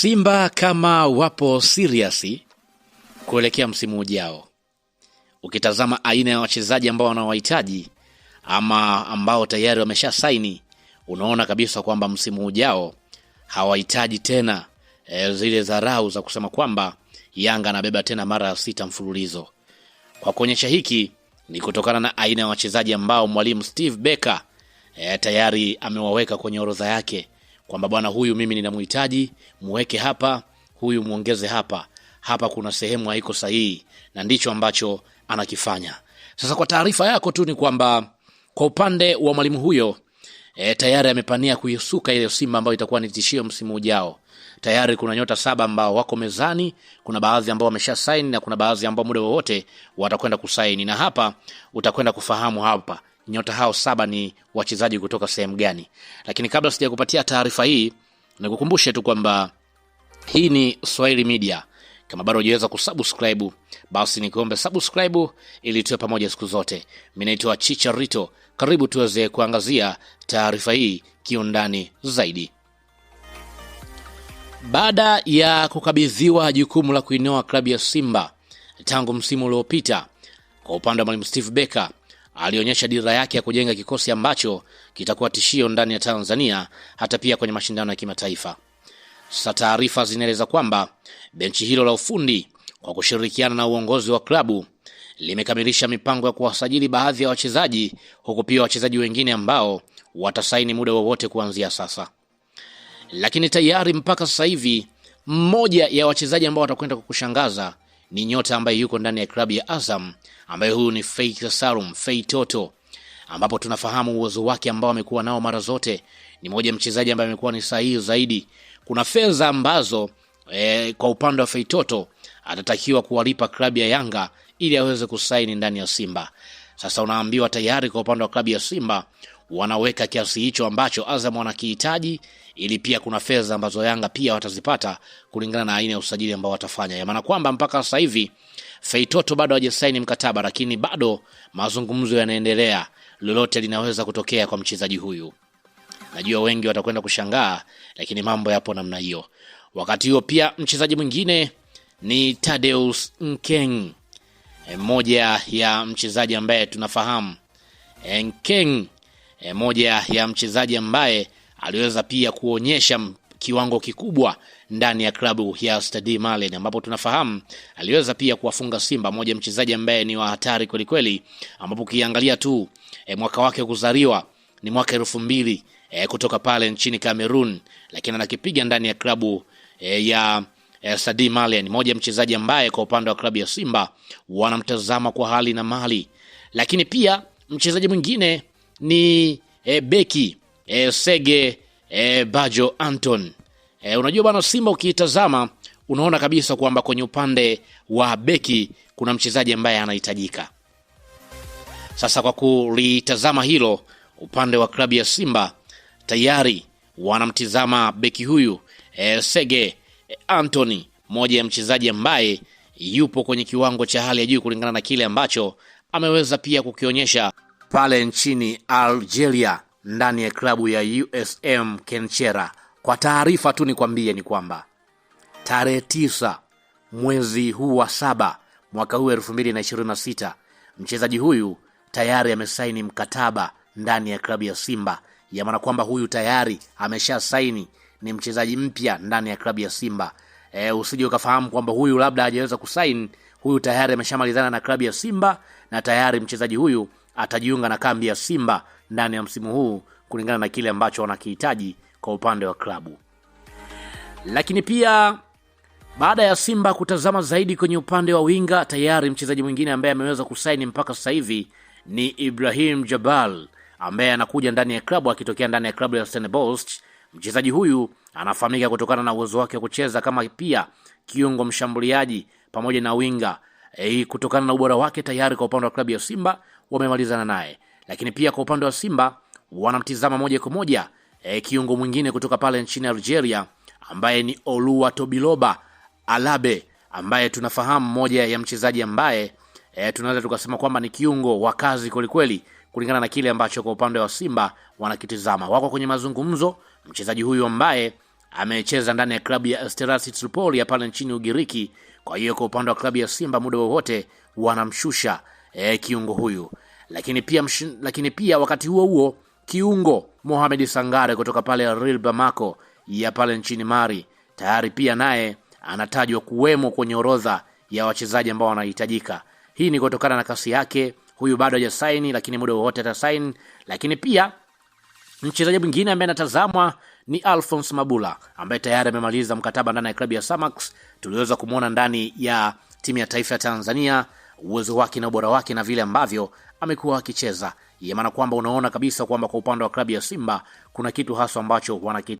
Simba kama wapo serious kuelekea msimu ujao. Ukitazama aina ya wachezaji ambao wanawahitaji ama ambao tayari wamesha saini, unaona kabisa kwamba msimu ujao hawahitaji tena zile dharau za kusema kwamba Yanga anabeba tena mara 6 mfululizo. Kwa kuonyesha hiki ni kutokana na aina ya wachezaji ambao mwalimu Steve Becker tayari amewaweka kwenye orodha yake, kwamba bwana, huyu mimi ninamhitaji, muweke hapa, huyu muongeze hapa. Hapa kuna sehemu haiko sahihi, na ndicho ambacho anakifanya. Sasa kwa taarifa yako tu ni kwamba kwa upande wa mwalimu huyo tayari amepania kuisuka ile Simba ambayo itakuwa ni tishio msimu ujao. Tayari kuna nyota 7 ambao wako mezani, kuna baadhi ambao wamesha sign na kuna baadhi ambao muda wowote watakwenda kusaini, na hapa utakwenda kufahamu hapa nyota hao 7 ni wachezaji kutoka sehemu gani. Lakini kabla sijakupatia taarifa hii, nikukumbushe tu kwamba hii ni Swahili Media. Kama bado hujaweza kusubscribe, basi nikuombe subscribe ili tuwe pamoja siku zote. Mimi naitwa Chicharito. Karibu tuweze kuangazia taarifa hii kiundani zaidi. Baada ya kukabidhiwa jukumu la kuinoa klabu ya Simba tangu msimu uliopita, kwa upande wa mwalimu Steve Becker alionyesha dira yake ya kujenga kikosi ambacho kitakuwa tishio ndani ya Tanzania hata pia kwenye mashindano ya kimataifa. Sasa taarifa zinaeleza kwamba benchi hilo la ufundi kwa kushirikiana na uongozi wa klabu limekamilisha mipango ya kuwasajili baadhi ya wachezaji, huku pia wachezaji wengine ambao watasaini muda wowote kuanzia sasa. Lakini tayari mpaka sasa hivi mmoja ya wachezaji ambao watakwenda kukushangaza ni nyota ambaye yuko ndani ya klabu ya Azam, ambaye huyu ni Faisal Salum Toto, ambapo tunafahamu uwezo wake ambao amekuwa nao mara zote. Ni mmoja mchezaji ambaye amekuwa ni sahihi zaidi. Kuna fedha ambazo kwa upande wa Toto atatakiwa kuwalipa klabu ya Yanga ili aweze kusaini ndani ya Simba. Sasa unaambiwa tayari kwa upande wa klabu ya Simba wanaweka kiasi hicho ambacho Azam wanakihitaji, ili pia kuna fedha ambazo Yanga pia watazipata kulingana na aina ya usajili ambao watafanya. Ya maana kwamba mpaka sasa hivi Toto bado hajasaini mkataba, lakini bado mazungumzo yanaendelea. Lolote linaweza kutokea kwa mchezaji huyu. Najua wengi watakwenda kushangaa, lakini mambo yapo namna hiyo. Wakati huo pia mchezaji mwingine ni Thaddeus Nkeng, mmoja ya mchezaji ambaye tunafahamu. Nkeng moja ya mchezaji ambaye aliweza pia kuonyesha kiwango kikubwa ndani ya klabu ya Stade Malien, ambapo tunafahamu aliweza pia kuwafunga Simba. Moja mchezaji ambaye ni wa hatari kweli kweli, ambapo ukiangalia tu mwaka wake kuzaliwa ni mwaka 2000 kutoka pale nchini Cameroon, lakini anakipiga ndani ya klabu ya Stade Malien. Moja mchezaji ambaye kwa upande wa klabu ya Simba wanamtazama kwa hali na mali. Lakini pia mchezaji mwingine ni beki Sege Bajo Anton. Unajua bwana, Simba ukiitazama unaona kabisa kwamba kwenye upande wa beki kuna mchezaji ambaye anahitajika. Sasa kwa kulitazama hilo, upande wa klabu ya Simba tayari wanamtizama beki huyu Sege Anthony, moja ya mchezaji ambaye yupo kwenye kiwango cha hali ya juu kulingana na kile ambacho ameweza pia kukionyesha pale nchini Algeria ndani ya klabu ya USM Kenchera. Kwa taarifa tu nikwambie ni kwamba tarehe 9 mwezi huu wa 7 mwaka huu 2026 mchezaji huyu tayari amesaini mkataba ndani ya klabu ya Simba. Ya maana kwamba huyu tayari amesha saini, ni mchezaji mpya ndani ya klabu ya Simba. Usije ukafahamu kwamba huyu labda hajaweza kusaini. Huyu tayari ameshamalizana na klabu ya Simba, na tayari mchezaji huyu atajiunga na kambi ya Simba ndani ya msimu huu kulingana na kile ambacho wanakihitaji kwa upande wa klabu. Lakini pia baada ya Simba kutazama zaidi kwenye upande wa winga, tayari mchezaji mwingine ambaye ameweza kusaini mpaka sasa hivi ni Ibrahim Jabal, ambaye anakuja ndani ya klabu akitokea ndani ya klabu ya Stellenbosch. Mchezaji huyu anafahamika kutokana na uwezo wake kucheza kama pia kiungo mshambuliaji pamoja na winga. Kutokana na ubora wake tayari kwa upande wa klabu ya Simba wamemalizana naye. Lakini pia kwa upande wa Simba wanamtizama moja kwa moja kiungo mwingine kutoka pale nchini Algeria ambaye ni Oluwatobiloba Alabe, ambaye tunafahamu moja ya mchezaji ambaye tunaweza tukasema kwamba ni kiungo wa kazi kweli kulingana na kile ambacho kwa upande wa Simba wanakitizama. Wako kwenye mazungumzo mchezaji huyu ambaye amecheza ndani ya klabu ya Steaua Tripoli ya pale nchini Ugiriki. Kwa hiyo kwa upande wa klabu ya Simba muda wowote wanamshusha kiungo huyu. Lakini pia wakati huo kiungo Mohamed Sangare kutoka pale Real Bamako ya pale nchini Mali tayari pia naye anatajwa kuwemo kwenye orodha ya wachezaji ambao wanahitajika. Hii ni kutokana na kasi yake. Huyu bado hajasaini, lakini muda wote atasaini. Lakini pia mchezaji mwingine ambaye anatazamwa ni Alphonse Mabula ambaye tayari amemaliza mkataba ndani ya klabu ya Samax. Tuliweza kumuona ndani ya timu ya taifa ya Tanzania, uwezo wake na ubora wake na vile ambavyo amekuwa akicheza. Maana kwamba unaona kabisa kwamba kwa upande wa klabu ya Simba kuna kitu hasa ambacho